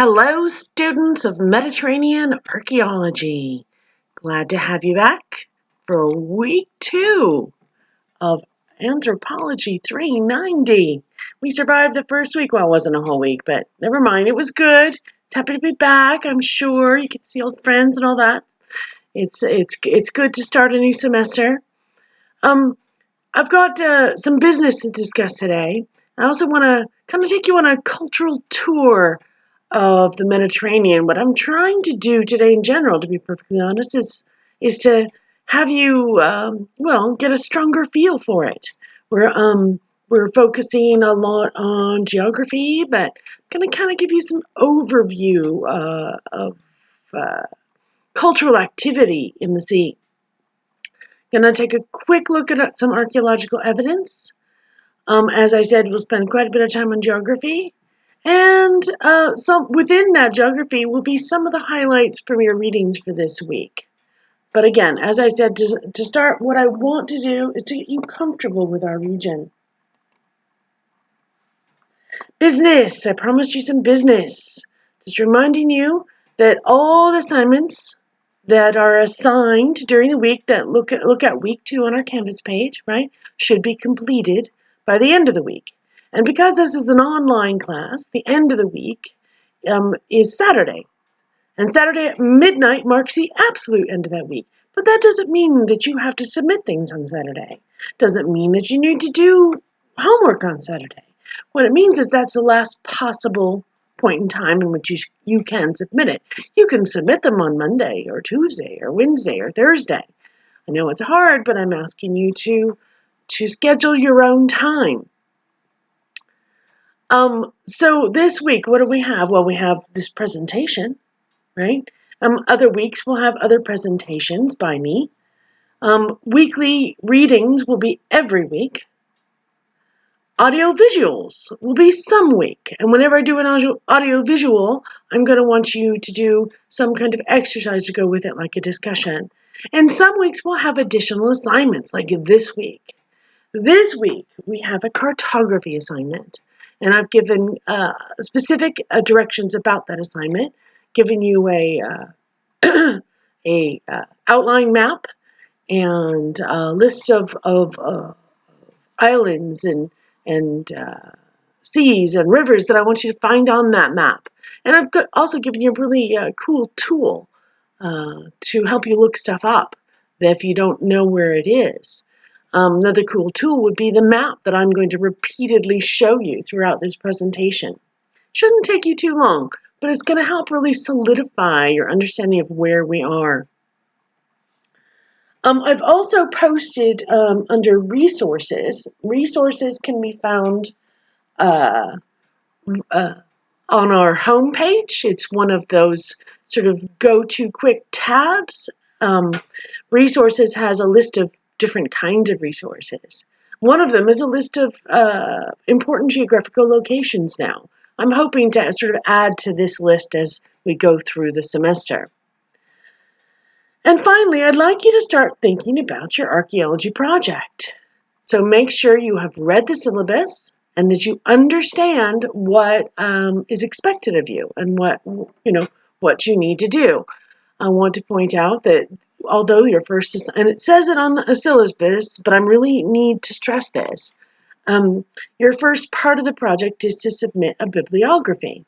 Hello, students of Mediterranean archaeology. Glad to have you back for week 2 of Anthropology 390. We survived the first week. Well, it wasn't a whole week, but never mind. It was good. It's happy to be back. I'm sure you get to see old friends and all that. It's good to start a new semester. I've got some business to discuss today. I also want to kind of take you on a cultural tour of the Mediterranean. What I'm trying to do today in general, to be perfectly honest, is to have you, get a stronger feel for it. We're focusing a lot on geography, but I'm going to kind of give you some overview of cultural activity in the sea. Going to take a quick look at some archaeological evidence. As I said, we'll spend quite a bit of time on geography. And some within that geography will be some of the highlights from your readings for this week. But again, as I said, to start, what I want to do is to get you comfortable with our region. Business. I promised you some business. Just reminding you that all the assignments that are assigned during the week that look at week 2 on our Canvas page, right, should be completed by the end of the week. And because this is an online class, the end of the week is Saturday. And Saturday at midnight marks the absolute end of that week. But that doesn't mean that you have to submit things on Saturday. Doesn't mean that you need to do homework on Saturday. What it means is that's the last possible point in time in which you can submit it. You can submit them on Monday or Tuesday or Wednesday or Thursday. I know it's hard, but I'm asking you to schedule your own time. So this week, what do we have? Well, we have this presentation, right? Other weeks we'll have other presentations by me. Weekly readings will be every week. Audio visuals will be some week. And whenever I do an audio visual, I'm going to want you to do some kind of exercise to go with it, like a discussion. And some weeks we'll have additional assignments, like this week. This week we have a cartography assignment. And I've given specific directions about that assignment, giving you a outline map and a list of islands and seas and rivers that I want you to find on that map. And I've also given you a really cool tool to help you look stuff up if you don't know where it is. Another cool tool would be the map that I'm going to repeatedly show you throughout this presentation. Shouldn't take you too long, but it's going to help really solidify your understanding of where we are. I've also posted under resources. Resources can be found on our homepage. It's one of those sort of go-to quick tabs. Resources has a list of different kinds of resources. One of them is a list of important geographical locations now. I'm hoping to sort of add to this list as we go through the semester. And finally, I'd like you to start thinking about your archaeology project. So make sure you have read the syllabus and that you understand what is expected of you and what you need to do. I want to point out that although your first, and it says it on the syllabus, but I really need to stress this. Your first part of the project is to submit a bibliography.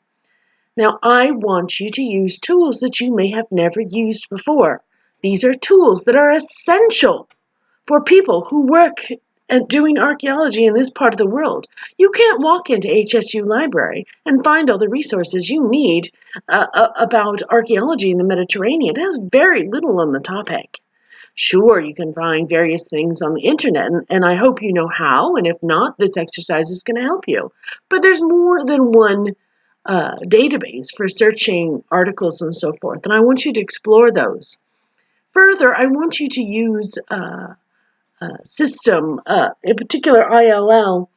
Now, I want you to use tools that you may have never used before. These are tools that are essential for people who work at doing archaeology in this part of the world. You can't walk into HSU Library and find all the resources you need about archaeology in the Mediterranean. It has very little on the topic. Sure, you can find various things on the internet, and I hope you know how, and if not, this exercise is going to help you. But there's more than one database for searching articles and so forth, and I want you to explore those. Further, I want you to use system, in particular ILL,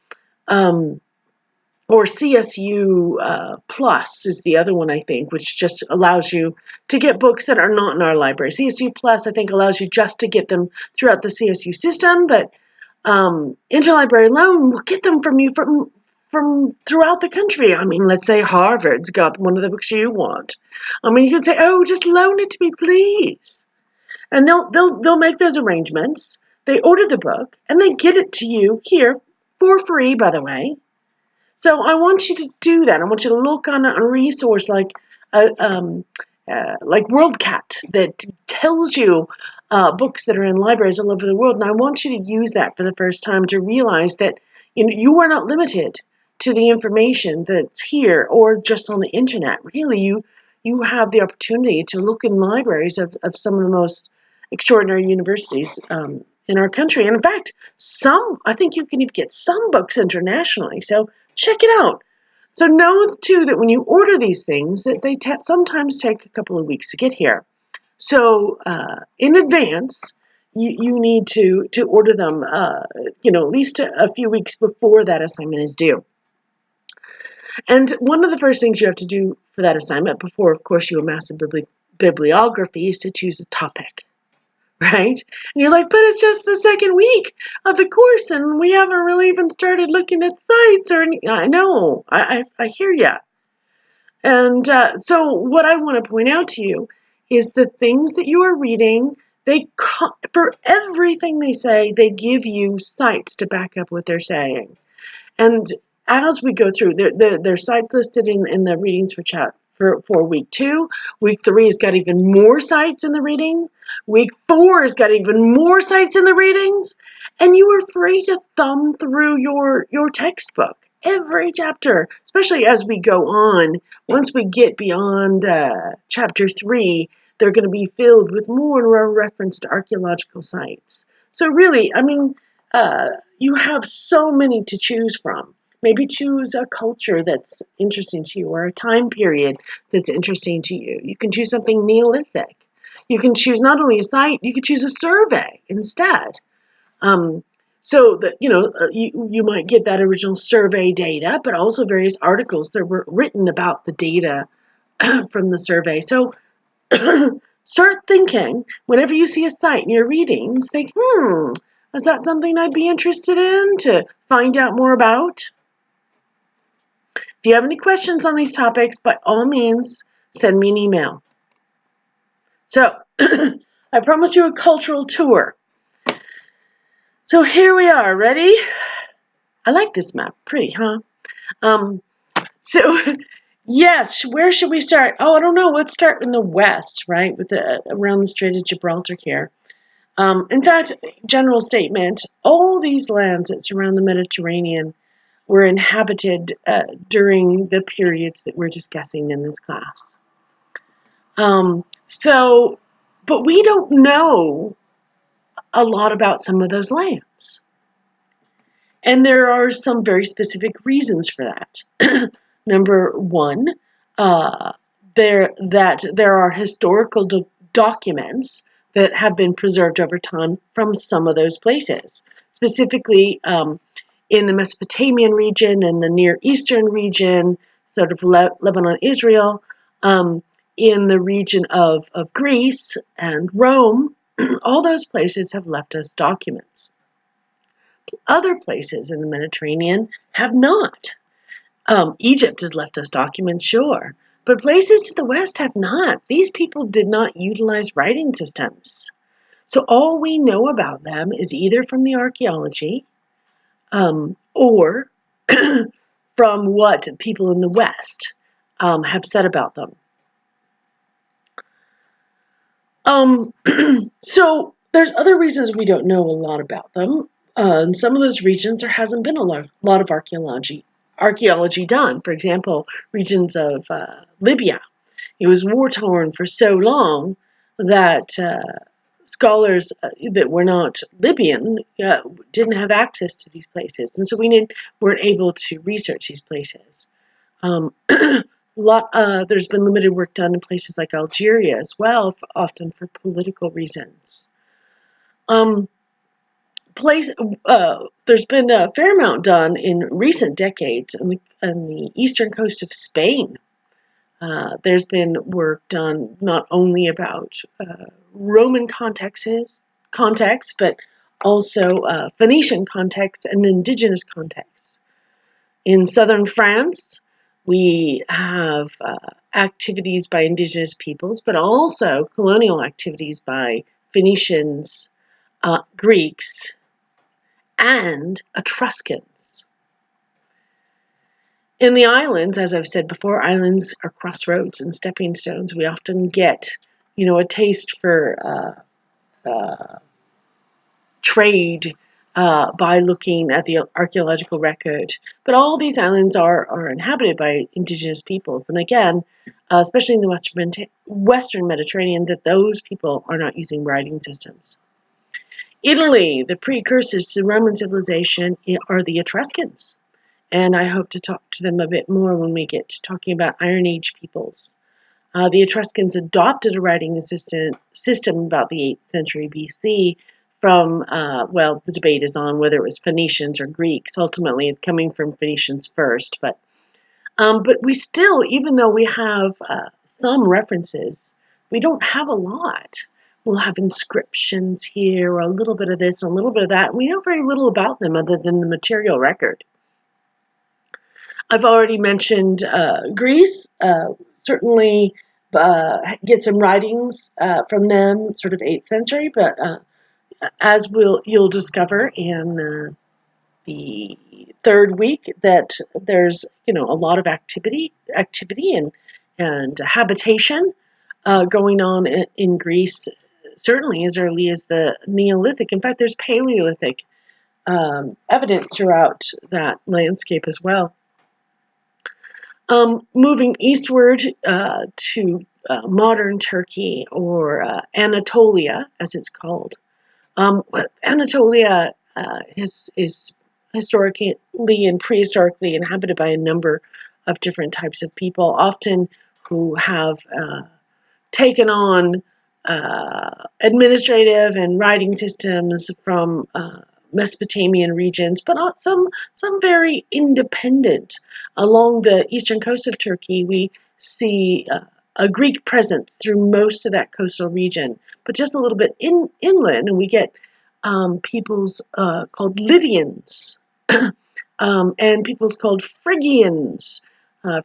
or CSU Plus is the other one, I think, which just allows you to get books that are not in our library. CSU Plus, I think, allows you just to get them throughout the CSU system, but Interlibrary Loan will get them from you from throughout the country. I mean, let's say Harvard's got one of the books you want. I mean, you can say, oh, just loan it to me, please. And they'll make those arrangements. They order the book, and they get it to you here for free, by the way. So I want you to do that. I want you to look on a resource like WorldCat that tells you books that are in libraries all over the world. And I want you to use that for the first time to realize that you are not limited to the information that's here or just on the internet. Really, you have the opportunity to look in libraries of some of the most extraordinary universities in our country. And in fact, I think you can even get some books internationally. So check it out. So know, too, that when you order these things, that they sometimes take a couple of weeks to get here. So in advance, you need to order them, at least a few weeks before that assignment is due. And one of the first things you have to do for that assignment, before, of course, you amass a bibliography, is to choose a topic. Right? And you're like, but it's just the second week of the course, and we haven't really even started looking at sites or anything. I know, I hear ya. And so what I want to point out to you is the things that you are reading, for everything they say, they give you sites to back up what they're saying. And as we go through, their sites listed in the readings for week 2. Week 3 has got even more sites in the reading. Week 4 has got even more sites in the readings. And you are free to thumb through your textbook. Every chapter, especially as we go on, once we get beyond chapter 3, they're going to be filled with more and more reference to archaeological sites. So really, I mean, you have so many to choose from. Maybe choose a culture that's interesting to you or a time period that's interesting to you. You can choose something Neolithic. You can choose not only a site, you could choose a survey instead. So that, you might get that original survey data, but also various articles that were written about the data from the survey. So start thinking, whenever you see a site in your readings, think, is that something I'd be interested in to find out more about? If you have any questions on these topics, by all means, send me an email. So, I promised you a cultural tour. So here we are. Ready? I like this map. Pretty, huh? So, yes, where should we start? Oh, I don't know. Let's start in the west, right, with around the Strait of Gibraltar here. In fact, general statement, all these lands that surround the Mediterranean were inhabited during the periods that we're discussing in this class. But we don't know a lot about some of those lands. And there are some very specific reasons for that. Number one, there are historical documents that have been preserved over time from some of those places, specifically in the Mesopotamian region and the Near Eastern region, sort of Lebanon, Israel, in the region of Greece and Rome. All those places have left us documents. Other places in the Mediterranean have not. Egypt has left us documents, sure, but places to the west have not. These people did not utilize writing systems. So all we know about them is either from the archaeology or from what people in the West have said about them. So there's other reasons we don't know a lot about them. In some of those regions, there hasn't been a lot of archaeology done. For example, regions of Libya. It was war-torn for so long that scholars that were not Libyan didn't have access to these places, and so weren't able to research these places. There's been limited work done in places like Algeria as well, often for political reasons. There's been a fair amount done in recent decades on the eastern coast of Spain. There's been work done not only about Roman contexts, but also Phoenician contexts and indigenous contexts. In southern France, we have activities by indigenous peoples, but also colonial activities by Phoenicians, Greeks, and Etruscans. In the islands, as I've said before, islands are crossroads and stepping stones. We often get, a taste for trade by looking at the archaeological record. But all these islands are inhabited by indigenous peoples. And again, especially in the Western Mediterranean, that those people are not using writing systems. Italy, the precursors to Roman civilization, are the Etruscans. And I hope to talk to them a bit more when we get to talking about Iron Age peoples. The Etruscans adopted a writing system about the 8th century BC from, the debate is on whether it was Phoenicians or Greeks. Ultimately, it's coming from Phoenicians first. But we still, even though we have some references, we don't have a lot. We'll have inscriptions here, or a little bit of this, and a little bit of that. We know very little about them other than the material record. I've already mentioned Greece. Certainly get some writings from them, sort of 8th century, but as you'll discover in the third week, that there's a lot of activity and habitation going on in Greece, certainly as early as the Neolithic. In fact, there's Paleolithic evidence throughout that landscape as well. Moving eastward to modern Turkey, or Anatolia, as it's called. Anatolia is historically and prehistorically inhabited by a number of different types of people, often who have taken on administrative and writing systems from Mesopotamian regions, but some very independent. Along the eastern coast of Turkey, we see a Greek presence through most of that coastal region, but just a little bit inland, and we get peoples called Lydians and peoples called Phrygians.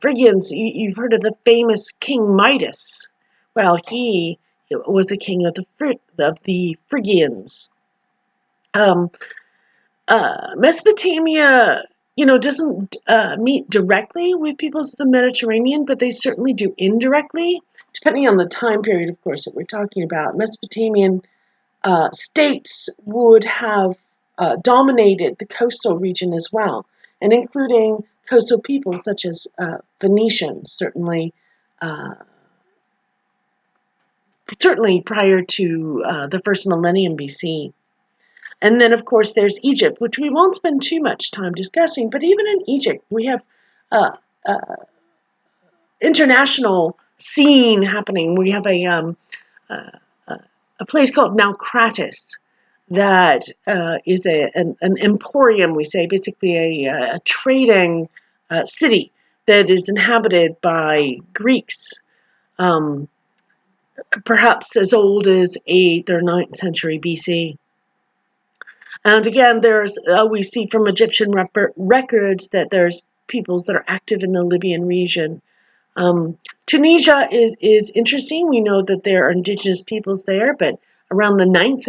Phrygians, you've heard of the famous King Midas. Well, he was a king of the Phrygians. Mesopotamia, doesn't meet directly with peoples of the Mediterranean, but they certainly do indirectly, depending on the time period, of course, that we're talking about. Mesopotamian states would have dominated the coastal region as well, and including coastal peoples such as Phoenicians, certainly prior to the first millennium BC. And then, of course, there's Egypt, which we won't spend too much time discussing. But even in Egypt, we have international scene happening. We have a place called Naucratis that is an emporium, we say, basically a trading city that is inhabited by Greeks, perhaps as old as 8th or 9th century BC. And again, we see from Egyptian records that there's peoples that are active in the Libyan region. Tunisia is interesting. We know that there are indigenous peoples there, but around the 9th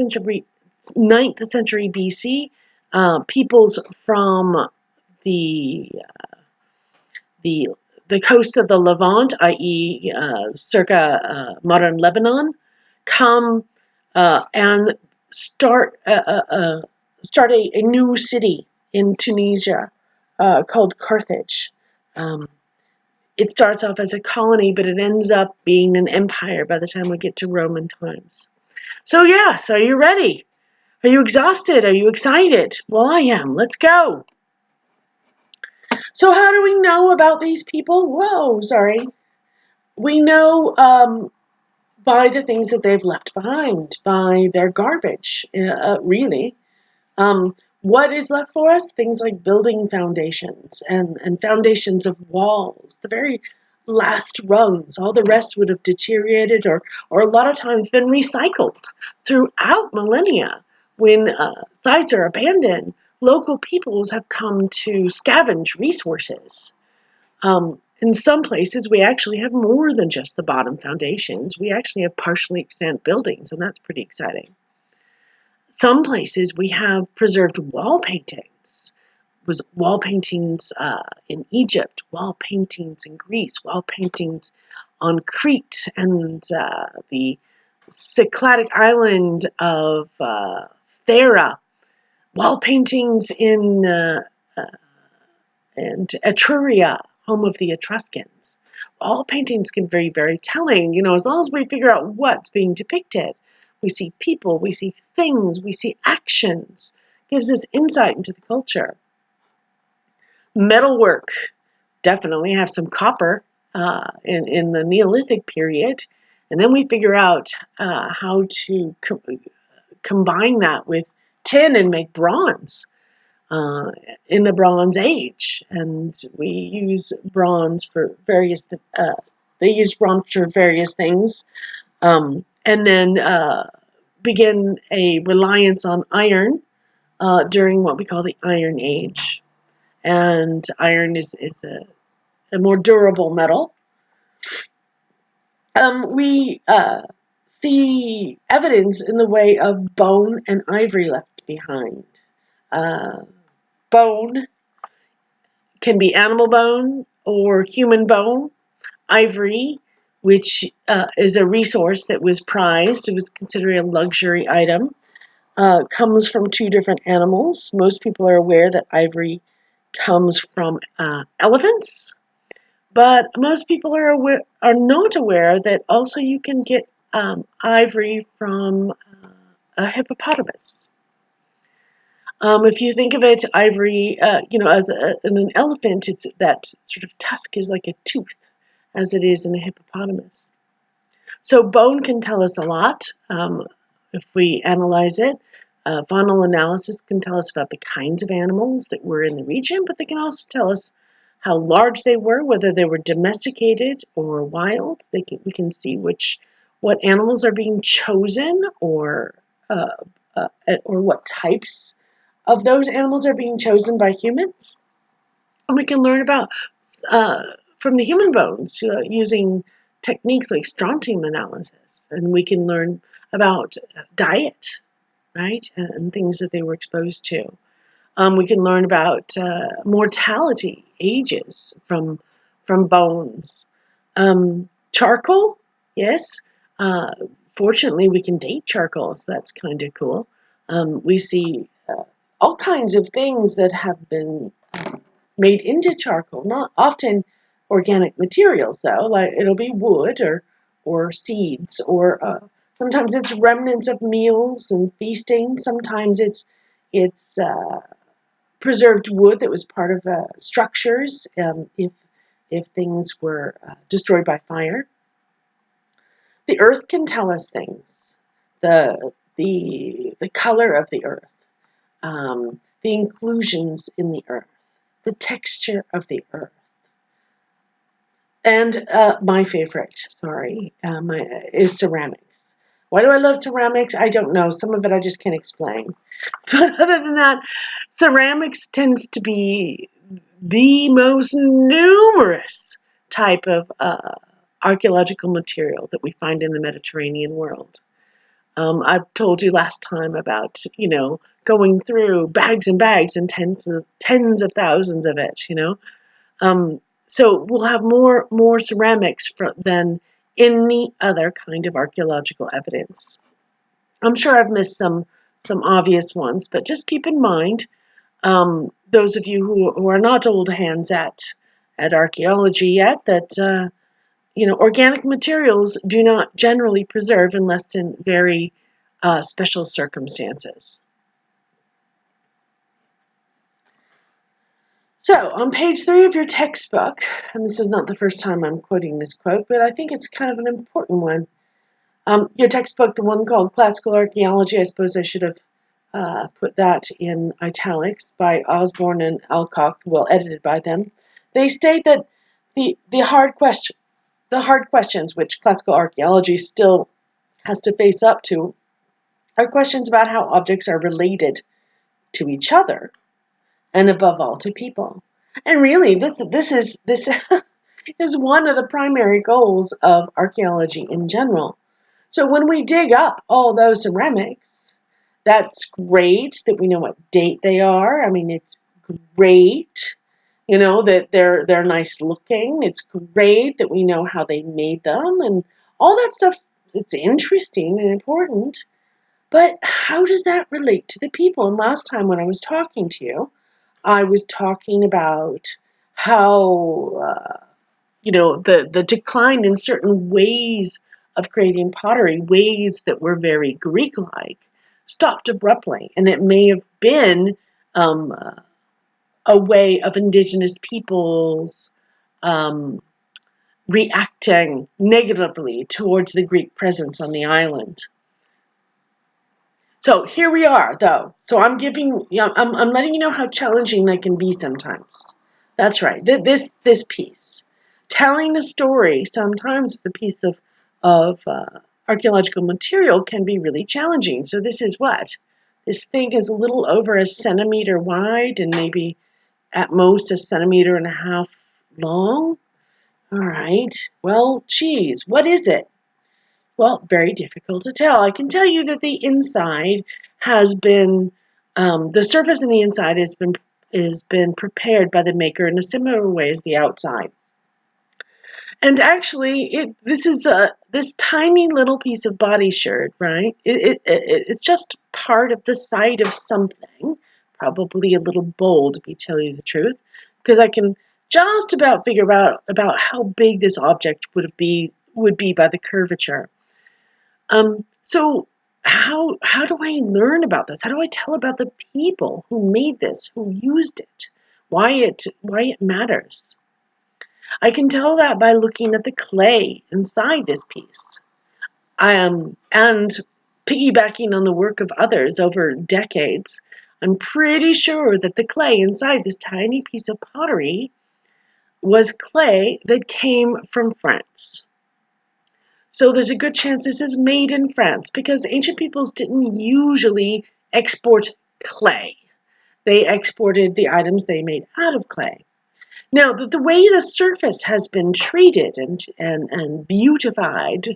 century BC, peoples from the coast of the Levant, i.e., circa modern Lebanon, come and start a new city in Tunisia called Carthage. It starts off as a colony, but it ends up being an empire by the time we get to Roman times. So yes, are you ready? Are you exhausted? Are you excited? Well, I am. Let's go. So how do we know about these people? We know by the things that they've left behind, by their garbage, really. What is left for us? Things like building foundations and foundations of walls, the very last rungs. All the rest would have deteriorated or a lot of times been recycled throughout millennia. When sites are abandoned, local peoples have come to scavenge resources. In some places, we actually have more than just the bottom foundations. We actually have partially extant buildings, and that's pretty exciting. Some places we have preserved wall paintings. Wall paintings in Egypt, wall paintings in Greece, wall paintings on Crete and the Cycladic island of Thera, wall paintings in and Etruria, home of the Etruscans. All paintings can be very, very telling, as long as we figure out what's being depicted. We see people, we see things, we see actions. Gives us insight into the culture. Metalwork, definitely have some copper in the Neolithic period. And then we figure out how to combine that with tin and make bronze. In the Bronze Age, and we use bronze for various. They use bronze for various things, and then begin a reliance on iron during what we call the Iron Age. And iron is a more durable metal. We see evidence in the way of bone and ivory left behind. Bone can be animal bone or human bone. Ivory, which is a resource that was prized, it was considered a luxury item, comes from two different animals. Most people are aware that ivory comes from elephants, but most people are not aware that also you can get ivory from a hippopotamus. If you think of it, ivory, as in an elephant, it's that sort of tusk is like a tooth, as it is in a hippopotamus. So bone can tell us a lot if we analyze it. Faunal analysis can tell us about the kinds of animals that were in the region, but they can also tell us how large they were, whether they were domesticated or wild. We can see what animals are being chosen or what types of those animals are being chosen by humans. And we can learn about from the human bones using techniques like strontium analysis, and we can learn about diet, right, and things that they were exposed to. We can learn about mortality, ages from bones. Charcoal, yes. Fortunately, we can date charcoal, so that's kind of cool. We see all kinds of things that have been made into charcoal, not often organic materials though, like it'll be wood or seeds, or sometimes it's remnants of meals and feasting. Sometimes it's preserved wood that was part of structures if things were destroyed by fire. The earth can tell us things. The color of the earth, the inclusions in the earth, the texture of the earth. And my favorite, is ceramics. Why do I love ceramics? I don't know. Some of it I just can't explain. But other than that, ceramics tends to be the most numerous type of archaeological material that we find in the Mediterranean world. I've told you last time about, going through bags and bags and tens of thousands of it, So we'll have more ceramics than any other kind of archaeological evidence. I'm sure I've missed some obvious ones, but just keep in mind, those of you who are not old hands at archaeology yet, that organic materials do not generally preserve unless in very special circumstances. So, on page 3 of your textbook, and this is not the first time I'm quoting this quote, but I think it's kind of an important one. Your textbook, the one called Classical Archaeology, I suppose I should have put that in italics, by Osborne and Alcock, well, edited by them. They state that the hard questions which classical archaeology still has to face up to are questions about how objects are related to each other, and above all to people. And really, this is one of the primary goals of archaeology in general. So when we dig up all those ceramics, that's great that we know what date they are. I mean, it's great, that they're nice looking. It's great that we know how they made them and all that stuff. It's interesting and important. But how does that relate to the people? And last time when I was talking to you, I was talking about how the decline in certain ways of creating pottery, ways that were very Greek-like, stopped abruptly, and it may have been a way of indigenous peoples um, reacting negatively towards the Greek presence on the island. So here we are, though. So I'm letting you know how challenging that can be sometimes. That's right. This piece, telling a story, sometimes the piece of archaeological material can be really challenging. So this is what this thing is a little over a centimeter wide and maybe at most a centimeter and a half long. All right. Well, geez, what is it? Well, very difficult to tell. I can tell you that the inside has been, the surface in the inside has been prepared by the maker in a similar way as the outside. And actually, this tiny little piece of body shirt, right? It's just part of the side of something, probably a little bold, to tell you the truth, because I can just about figure out about how big this object would be by the curvature. So how do I learn about this? How do I tell about the people who made this, who used it, why it matters? I can tell that by looking at the clay inside this piece, and piggybacking on the work of others over decades. I'm pretty sure that the clay inside this tiny piece of pottery was clay that came from France. So there's a good chance this is made in France because ancient peoples didn't usually export clay. They exported the items they made out of clay. Now, the way the surface has been treated and beautified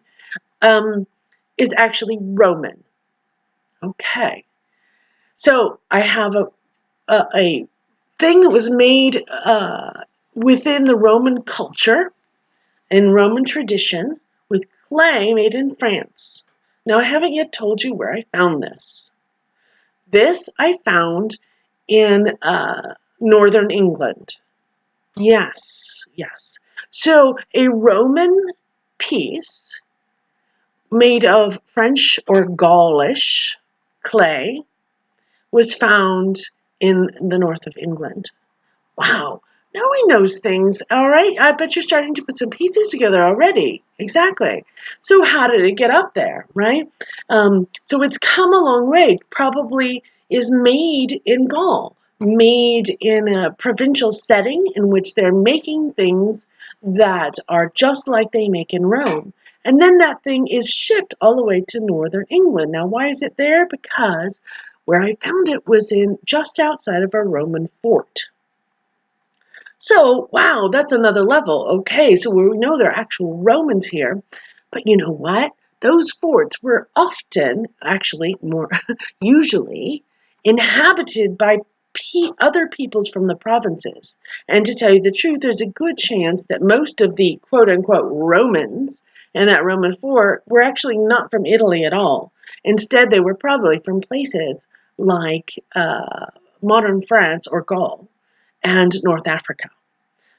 is actually Roman. Okay. So I have a thing that was made within the Roman culture and Roman tradition with clay made in France. Now, I haven't yet told you where I found this. This I found in northern England. Yes. So a Roman piece made of French or Gaulish clay was found in the north of England. Wow. Knowing those things, all right, I bet you're starting to put some pieces together already. Exactly. So how did it get up there, right? So it's come a long way. Probably is made in Gaul, made in a provincial setting in which they're making things that are just like they make in Rome. And then that thing is shipped all the way to northern England. Now, why is it there? Because where I found it was in just outside of a Roman fort. So, wow, that's another level. Okay, so we know there are actual Romans here. But you know what? Those forts were often, actually more usually, inhabited by other peoples from the provinces. And to tell you the truth, there's a good chance that most of the quote-unquote Romans in that Roman fort were actually not from Italy at all. Instead, they were probably from places like modern France or Gaul and North Africa.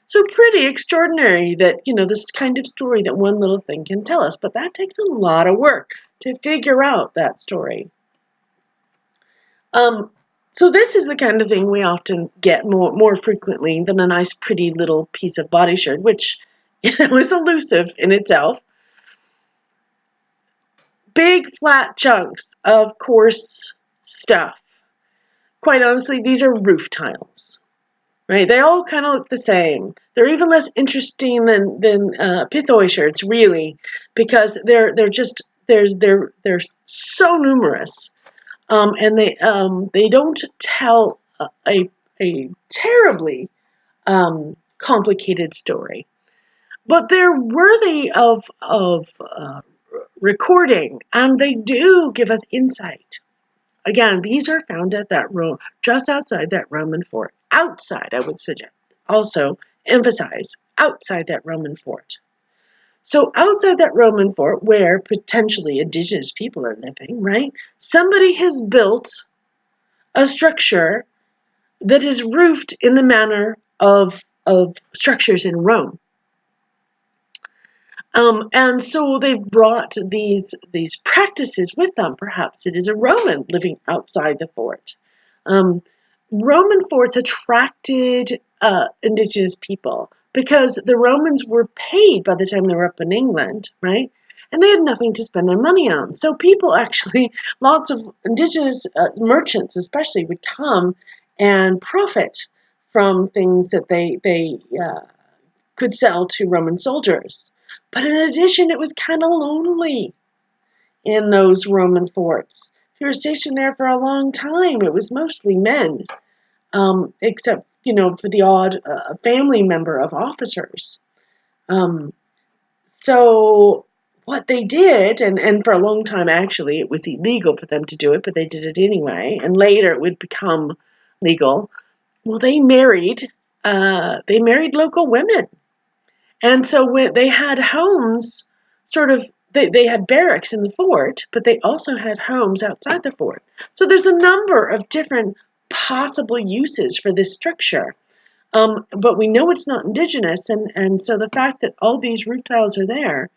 So pretty extraordinary that, this kind of story that one little thing can tell us, but that takes a lot of work to figure out that story. So this is the kind of thing we often get more frequently than a nice pretty little piece of body shirt, which is elusive in itself. Big flat chunks of coarse stuff. Quite honestly, these are roof tiles. Right? They all kind of look the same. They're even less interesting than pithoi shirts, really, because they're so numerous, and they don't tell a a terribly complicated story. But they're worthy of recording, and they do give us insight. Again, these are found at that just outside that Roman fort. Outside, I would suggest. Also, emphasize outside that Roman fort. So outside that Roman fort, where potentially indigenous people are living, right? Somebody has built a structure that is roofed in the manner of structures in Rome. And so they've brought these practices with them. Perhaps it is a Roman living outside the fort. Roman forts attracted indigenous people because the Romans were paid by the time they were up in England, right? And they had nothing to spend their money on. So people actually, lots of indigenous merchants especially, would come and profit from things that they could sell to Roman soldiers. But in addition, it was kind of lonely in those Roman forts. If you were stationed there for a long time, it was mostly men, except, for the odd family member of officers. So what they did, and for a long time, actually, it was illegal for them to do it, but they did it anyway, and later it would become legal. Well, they married local women. And so when they had homes, they had barracks in the fort, but they also had homes outside the fort. So there's a number of different possible uses for this structure. But we know it's not indigenous, and so the fact that all these roof tiles are there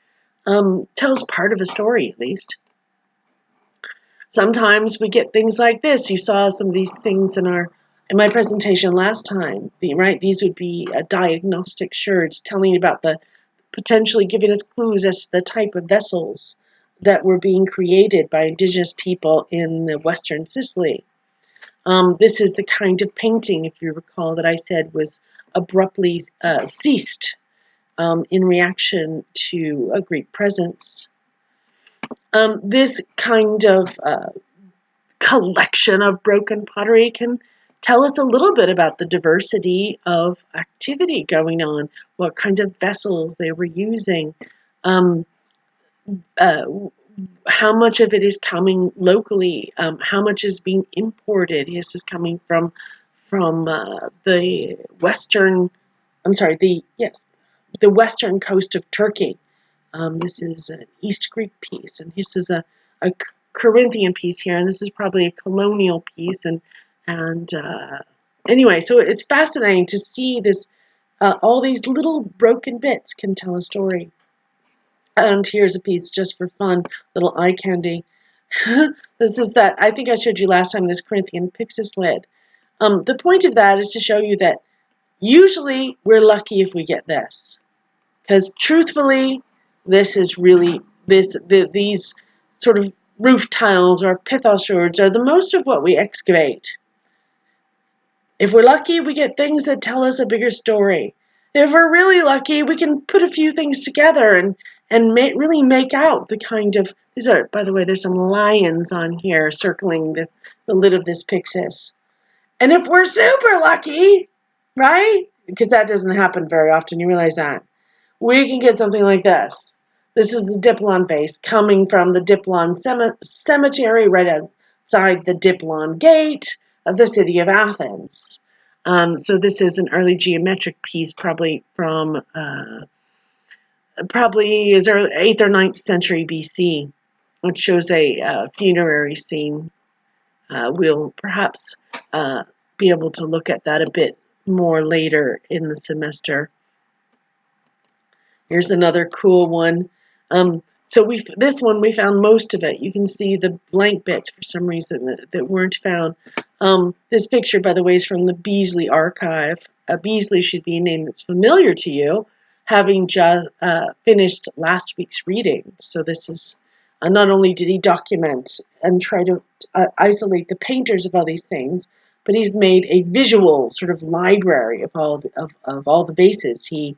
tells part of a story, at least. Sometimes we get things like this. You saw some of these things in my presentation last time. These would be diagnostic sherds telling you about potentially giving us clues as to the type of vessels that were being created by indigenous people in the Western Sicily. This is the kind of painting, if you recall, that I said was abruptly ceased in reaction to a Greek presence. This kind of collection of broken pottery can tell us a little bit about the diversity of activity going on, what kinds of vessels they were using, how much of it is coming locally, how much is being imported. This is coming from the western coast of Turkey. This is an East Greek piece, and this is a Corinthian piece here, and this is probably a colonial piece. And anyway, so it's fascinating to see this. All these little broken bits can tell a story. And here's a piece just for fun, little eye candy. This is that, I think I showed you last time, this Corinthian pyxis lid. The point of that is to show you that usually we're lucky if we get this. Because truthfully, this is really, these sort of roof tiles or pithos sherds are the most of what we excavate. If we're lucky, we get things that tell us a bigger story. If we're really lucky, we can put a few things together and really make out the kind of, these are, by the way, there's some lions on here circling the lid of this pyxis. And if we're super lucky, right, because that doesn't happen very often, you realize that, we can get something like this. This is the Diplon vase coming from the Diplon cemetery right outside the Diplon gate of the city of Athens. So this is an early geometric piece, probably from is early 8th or 9th century BC. It shows a funerary scene. We'll perhaps be able to look at that a bit more later in the semester. Here's another cool one. So this one, we found most of it. You can see the blank bits for some reason that weren't found. This picture, by the way, is from the Beasley archive. Beasley should be a name that's familiar to you, having just finished last week's reading. So this is, not only did he document and try to isolate the painters of all these things, but he's made a visual sort of library of all the vases he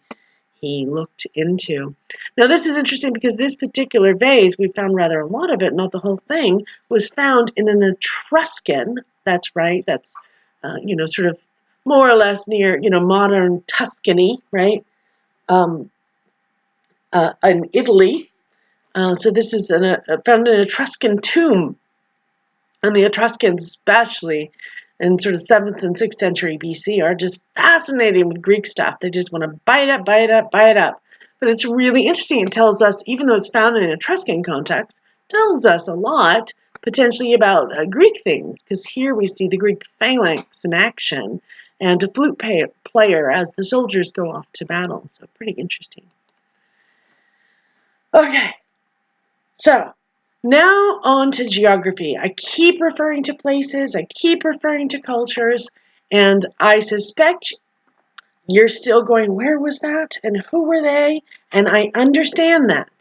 looked into. Now this is interesting because this particular vase, we found rather a lot of it, not the whole thing, was found in an Etruscan, that's right, that's, sort of more or less near, modern Tuscany, right? Um, in Italy. So this is found in an Etruscan tomb. And the Etruscans, especially in sort of 7th and 6th century BC, are just fascinating with Greek stuff. They just want to buy it up, buy it up, buy it up. But it's really interesting. It tells us, even though it's found in an Etruscan context, tells us a lot potentially about Greek things, because here we see the Greek phalanx in action and a flute player as the soldiers go off to battle. So pretty interesting. Okay, so now on to geography. I keep referring to places, I keep referring to cultures, and I suspect you're still going, where was that? And who were they? And I understand that.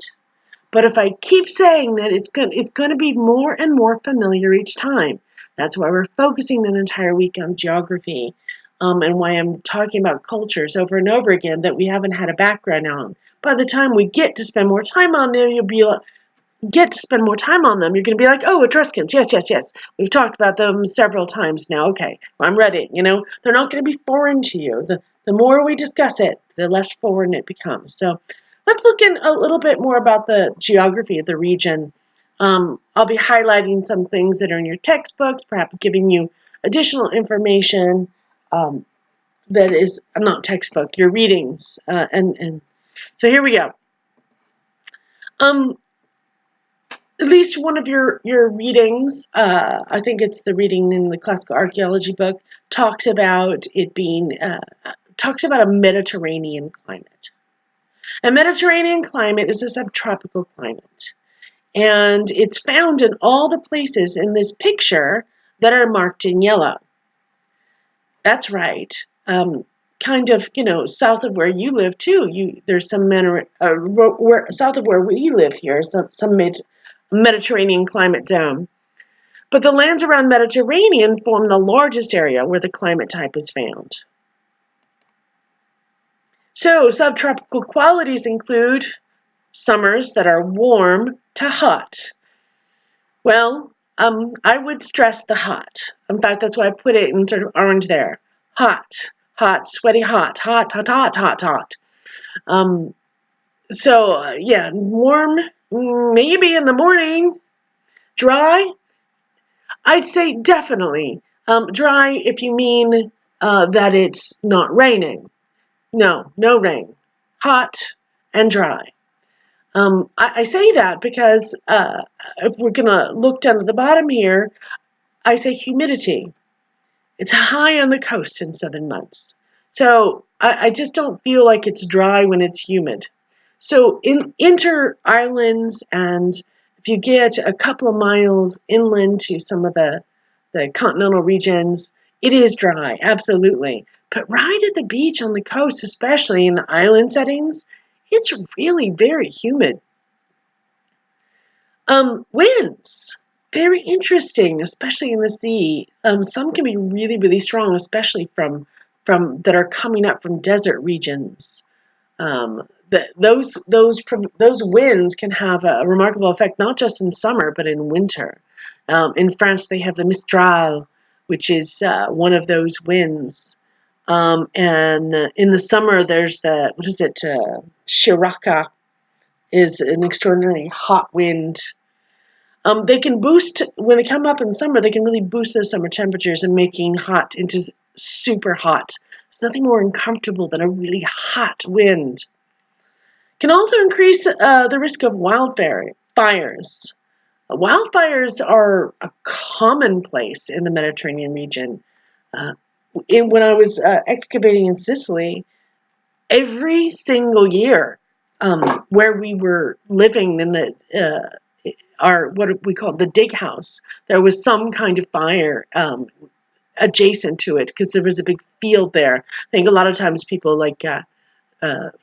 But if I keep saying that, it's going to be more and more familiar each time. That's why we're focusing an entire week on geography, and why I'm talking about cultures over and over again that we haven't had a background on. By the time we get to spend more time on them, you'll be like, you're going to be like, oh, Etruscans, yes, yes, yes. We've talked about them several times now. Okay, I'm ready. They're not going to be foreign to you. The more we discuss it, the less foreign it becomes. So let's look in a little bit more about the geography of the region. I'll be highlighting some things that are in your textbooks, perhaps giving you additional information that is not textbook, your readings. And so here we go. At least one of your readings, I think it's the reading in the classical archaeology book, talks about it being, talks about a Mediterranean climate. A Mediterranean climate is a subtropical climate, and it's found in all the places in this picture that are marked in yellow. That's right. Kind of, south of where you live too. There's some south of where we live here, some Mediterranean climate zone. But the lands around Mediterranean form the largest area where the climate type is found. So subtropical qualities include summers that are warm to hot. Well, I would stress the hot. In fact, that's why I put it in sort of orange there. Hot, hot, sweaty, hot, hot, hot, hot, hot, hot. Yeah, warm, maybe in the morning. Dry, I'd say definitely. Dry if you mean that it's not raining. No rain. Hot and dry. I say that because if we're going to look down at the bottom here, I say humidity. It's high on the coast in southern months. So I just don't feel like it's dry when it's humid. So in inter-islands, and if you get a couple of miles inland to some of the continental regions, it is dry, absolutely. But right at the beach on the coast, especially in the island settings, it's really very humid. Winds, very interesting, especially in the sea. Some can be really, really strong, especially from that are coming up from desert regions. Those winds can have a remarkable effect, not just in summer, but in winter. In France, they have the Mistral, which is one of those winds. And in the summer, there's Shiraka is an extraordinarily hot wind. They can boost, when they come up in summer, they can really boost those summer temperatures and making hot into super hot. There's nothing more uncomfortable than a really hot wind. Can also increase the risk of wildfires. Wildfires are a commonplace in the Mediterranean region. When I was excavating in Sicily, every single year where we were living in what we call the dig house, there was some kind of fire adjacent to it because there was a big field there. I think a lot of times people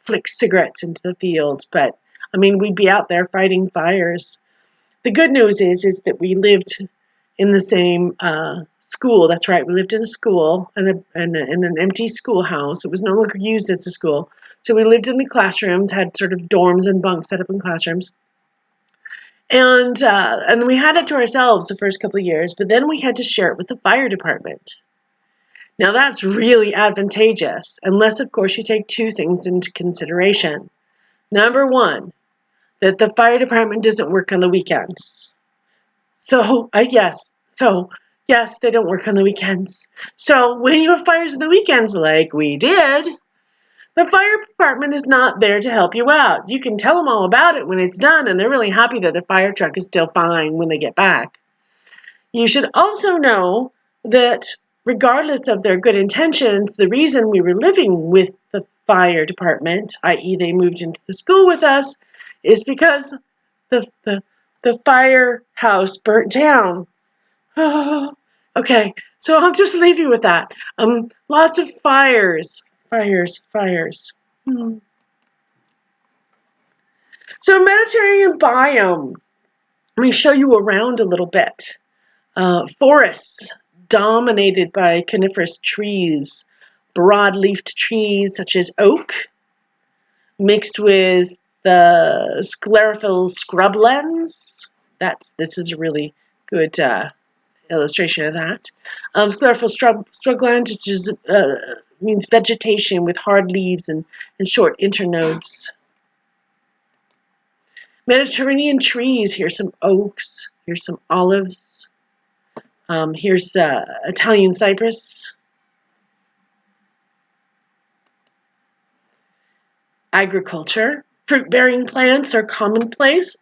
flick cigarettes into the field, but I mean, we'd be out there fighting fires. The good news is that we lived in the same school. That's right, we lived in a school, in an empty schoolhouse. It was no longer used as a school. So we lived in the classrooms, had sort of dorms and bunks set up in classrooms. And we had it to ourselves the first couple of years, but then we had to share it with the fire department. Now that's really advantageous, unless of course you take two things into consideration. Number one, that the fire department doesn't work on the weekends. Yes, they don't work on the weekends. So when you have fires on the weekends like we did, the fire department is not there to help you out. You can tell them all about it when it's done, and they're really happy that their fire truck is still fine when they get back. You should also know that regardless of their good intentions, the reason we were living with the fire department, i.e. they moved into the school with us, is because the firehouse burnt down. Okay, so I'll just leave you with that. Lots of fires. Fires. So Mediterranean biome. Let me show you around a little bit. Forests dominated by coniferous trees, broad-leafed trees such as oak, mixed with the sclerophyll scrublands. This is a really good illustration of that. Sclerophyll scrubland, which is means vegetation with hard leaves and short internodes. Mediterranean trees. Here's some oaks. Here's some olives. Here's Italian cypress. Agriculture. Fruit-bearing plants are commonplace.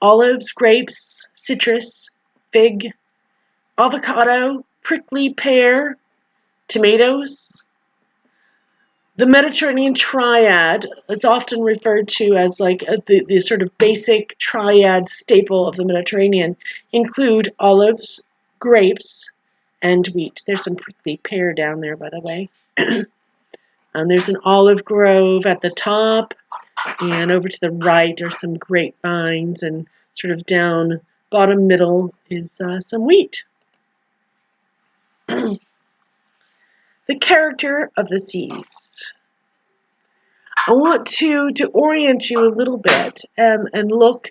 Olives, grapes, citrus, fig, avocado, prickly pear, tomatoes. The Mediterranean triad, it's often referred to as like the sort of basic triad staple of the Mediterranean, include olives, grapes, and wheat. There's some prickly pear down there, by the way. There's an olive grove at the top, and over to the right are some grapevines, and sort of down bottom middle is some wheat. The character of the seas. I want to orient you a little bit and look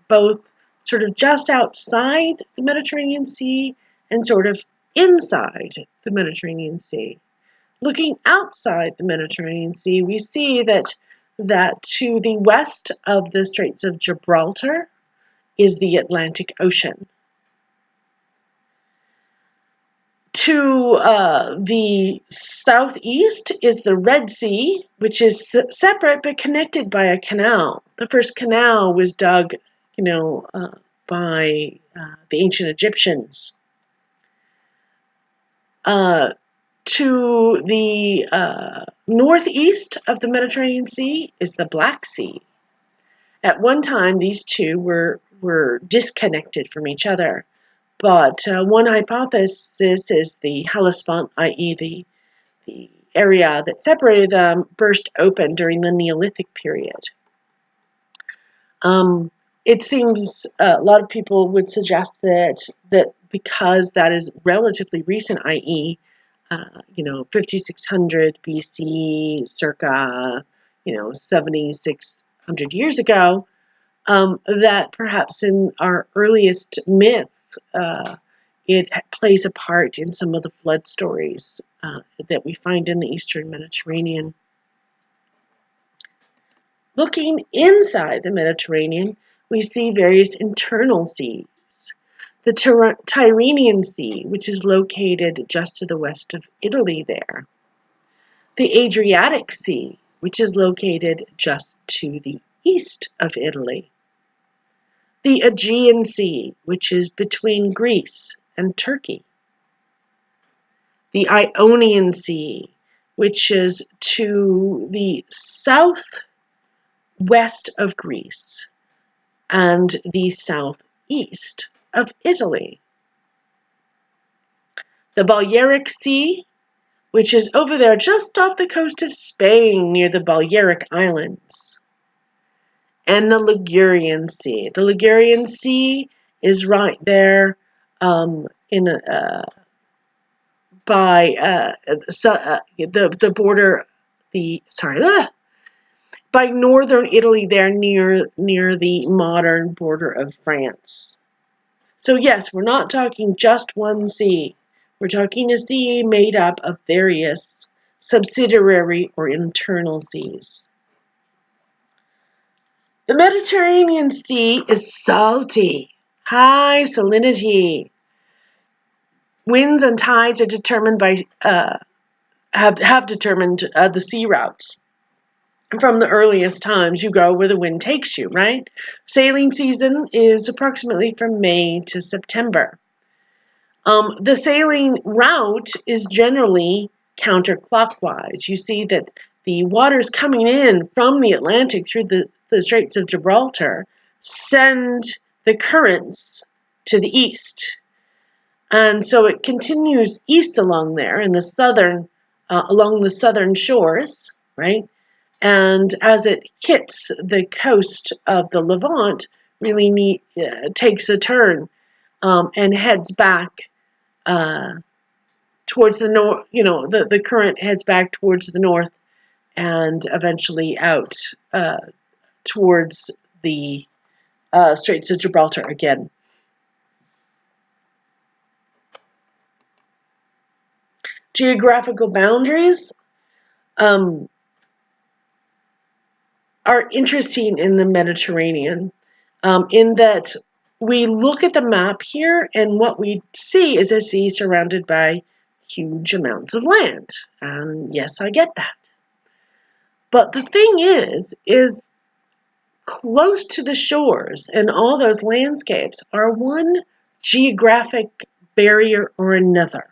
both sort of just outside the Mediterranean Sea and sort of inside the Mediterranean Sea. Looking outside the Mediterranean Sea, we see that to the west of the Straits of Gibraltar is the Atlantic Ocean. To the southeast is the Red Sea, which is separate but connected by a canal. The first canal was dug, by the ancient Egyptians. To the northeast of the Mediterranean Sea is the Black Sea. At one time, these two were disconnected from each other. But one hypothesis is the Hellespont, i.e. the area that separated them, burst open during the Neolithic period. It seems a lot of people would suggest that because that is relatively recent, i.e., 5600 BC, circa, 7600 years ago, that perhaps in our earliest myths, it plays a part in some of the flood stories that we find in the Eastern Mediterranean. Looking inside the Mediterranean, we see various internal seas. The Tyrrhenian Sea, which is located just to the west of Italy there. The Adriatic Sea, which is located just to the east of Italy. The Aegean Sea, which is between Greece and Turkey. The Ionian Sea, which is to the southwest of Greece and the southeast of Italy. The Balearic Sea, which is over there just off the coast of Spain near the Balearic Islands. And the Ligurian Sea. The Ligurian Sea is right there by the border, by northern Italy there near the modern border of France. So yes, we're not talking just one sea. We're talking a sea made up of various subsidiary or internal seas. The Mediterranean Sea is salty, high salinity. Winds and tides are determined by have determined the sea routes. From the earliest times, you go where the wind takes you, right? Sailing season is approximately from May to September. The sailing route is generally counterclockwise. You see that the waters coming in from the Atlantic through the Straits of Gibraltar send the currents to the east. And so it continues east along there in the along the southern shores, right? And as it hits the coast of the Levant, really takes a turn and heads back towards the north. The current heads back towards the north and eventually out towards the Straits of Gibraltar again. Geographical boundaries are interesting in the Mediterranean in that we look at the map here and what we see is a sea surrounded by huge amounts of land. And yes, I get that. But the thing is close to the shores and all those landscapes are one geographic barrier or another.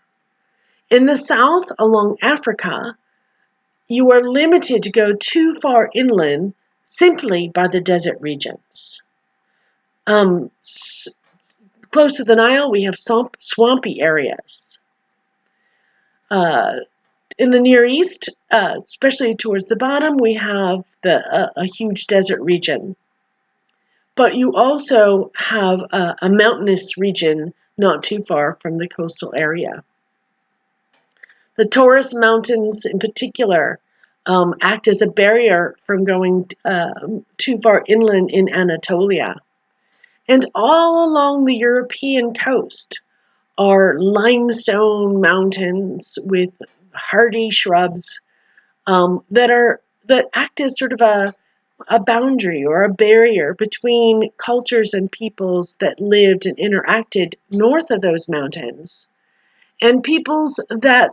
In the south, along Africa, you are limited to go too far inland simply by the desert regions. Close to the Nile, we have swampy areas. In the Near East, especially towards the bottom, we have a huge desert region. But you also have a mountainous region not too far from the coastal area. The Taurus Mountains, in particular, act as a barrier from going too far inland in Anatolia. And all along the European coast are limestone mountains with hardy shrubs that act as sort of a boundary or a barrier between cultures and peoples that lived and interacted north of those mountains and peoples that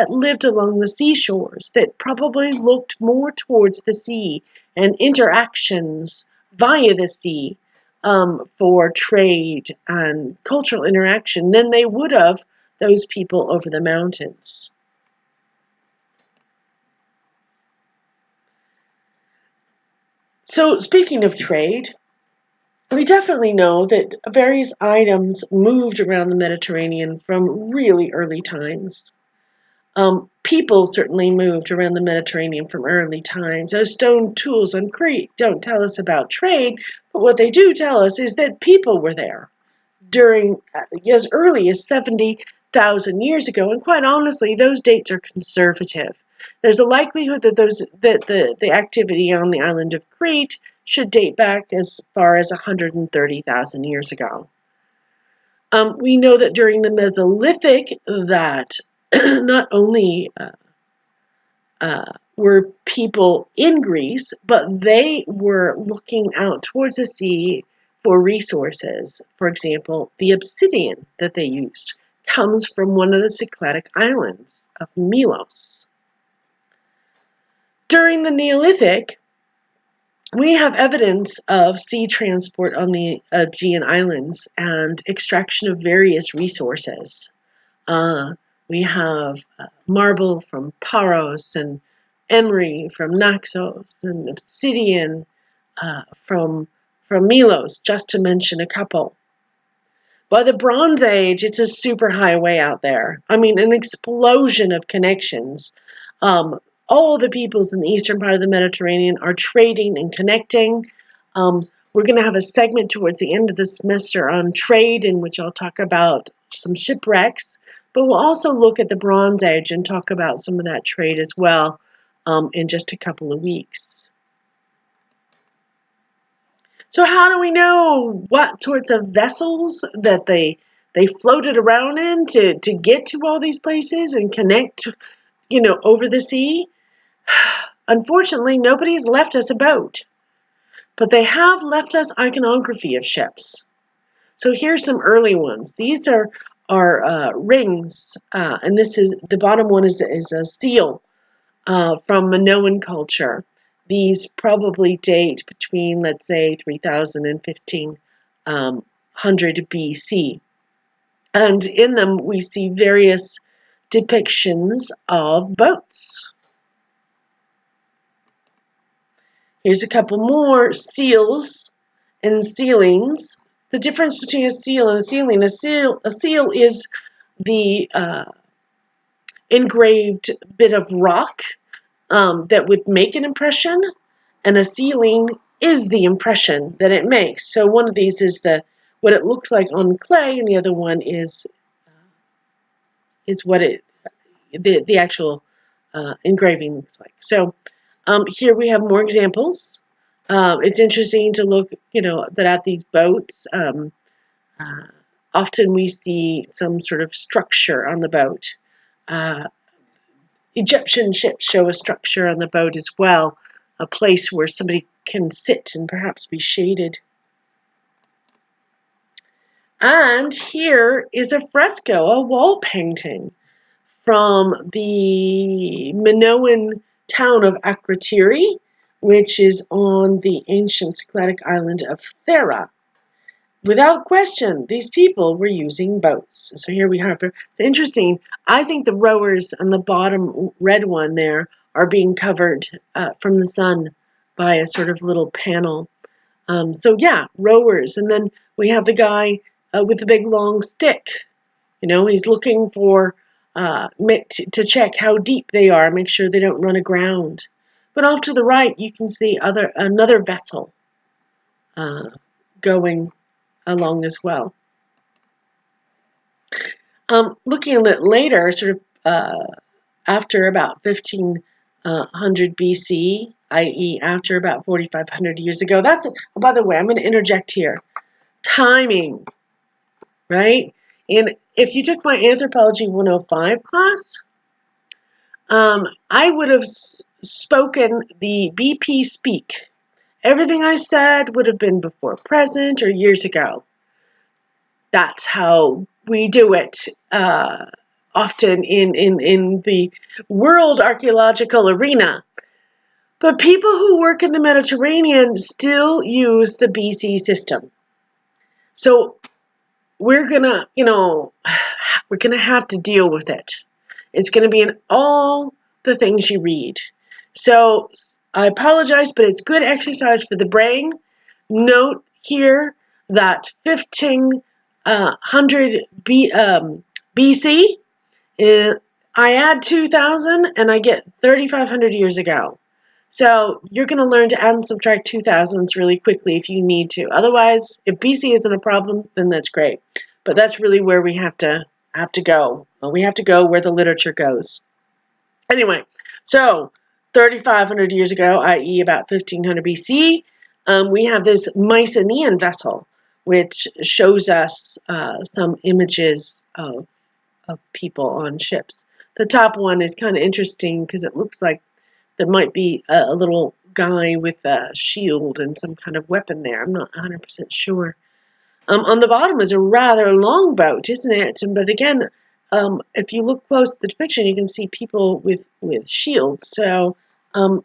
lived along the seashores that probably looked more towards the sea and interactions via the sea for trade and cultural interaction than they would have those people over the mountains. So speaking of trade, we definitely know that various items moved around the Mediterranean from really early times. People certainly moved around the Mediterranean from early times. Those stone tools on Crete don't tell us about trade, but what they do tell us is that people were there during as early as 70,000 years ago, and quite honestly, those dates are conservative. There's a likelihood that the activity on the island of Crete should date back as far as 130,000 years ago. We know that during the Mesolithic that not only were people in Greece, but they were looking out towards the sea for resources. For example, the obsidian that they used comes from one of the Cycladic islands of Melos. During the Neolithic, we have evidence of sea transport on the Aegean Islands and extraction of various resources. We have marble from Paros and emery from Naxos and obsidian from Melos, just to mention a couple. By the Bronze Age, it's a superhighway out there. I mean, an explosion of connections. All the peoples in the eastern part of the Mediterranean are trading and connecting. We're going to have a segment towards the end of the semester on trade, in which I'll talk about some shipwrecks, but we'll also look at the Bronze Age and talk about some of that trade as well in just a couple of weeks. So how do we know what sorts of vessels that the they floated around in to get to all these places and connect, over the sea. Unfortunately, nobody's left us a boat, but they have left us iconography of ships. So here's some early ones. These are rings, and this is the bottom one is a seal from Minoan culture. These probably date between, let's say, 3000 and 1500 BC. And in them, we see various depictions of boats. Here's a couple more seals and sealings. The difference between a seal and a sealing, a seal is the engraved bit of rock that would make an impression, and a sealing is the impression that it makes. So one of these is what it looks like on clay, and the other one is what the actual engraving looks like. So here we have more examples. It's interesting to look, that at these boats. Often we see some sort of structure on the boat. Egyptian ships show a structure on the boat as well, a place where somebody can sit and perhaps be shaded. And here is a fresco, a wall painting from the Minoan town of Akrotiri, which is on the ancient Cycladic island of Thera. Without question, these people were using boats. So here we have, it's interesting. I think the rowers on the bottom red one there are being covered from the sun by a sort of little panel. So yeah, rowers. And then we have the guy with the big long stick. He's looking for, to check how deep they are, make sure they don't run aground. But off to the right, you can see another vessel going along as well. Looking a little later, sort of after about 1500 BC, i.e. after about 4,500 years ago. By the way, I'm going to interject here. Timing, right? And if you took my Anthropology 105 class, I would have spoken the BP speak. Everything I said would have been before present or years ago. That's how we do it often in the world archaeological arena. But people who work in the Mediterranean still use the BC system. So we're gonna have to deal with it. It's gonna be in all the things you read. So I apologize, but it's good exercise for the brain. Note here that 1500 BC, I add 2000 and I get 3,500 years ago. So you're going to learn to add and subtract 2000s really quickly if you need to. Otherwise, if BC isn't a problem, then that's great. But that's really where we have to go. We have to go where the literature goes. Anyway, so 3,500 years ago, i.e. about 1500 BC, we have this Mycenaean vessel, which shows us some images of people on ships. The top one is kind of interesting because it looks like there might be a little guy with a shield and some kind of weapon there. I'm not 100% sure. On the bottom is a rather long boat, isn't it? But again, if you look close at the depiction, you can see people with shields. So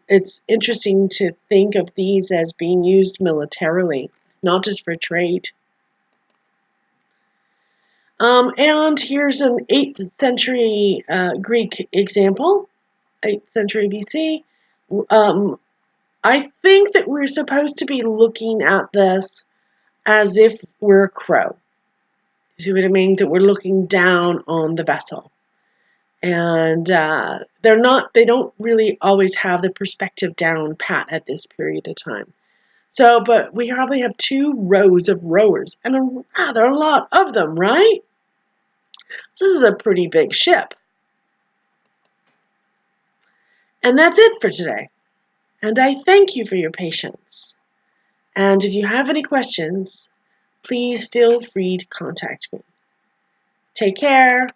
it's interesting to think of these as being used militarily, not just for trade. And here's an 8th century Greek example, 8th century BC. I think that we're supposed to be looking at this as if we're a crow. You see what I mean? That we're looking down on the vessel. And they don't really always have the perspective down pat at this period of time. So, but we probably have 2 rows of rowers, and rather a lot of them, right? So this is a pretty big ship. And that's it for today. And I thank you for your patience. And if you have any questions, please feel free to contact me. Take care.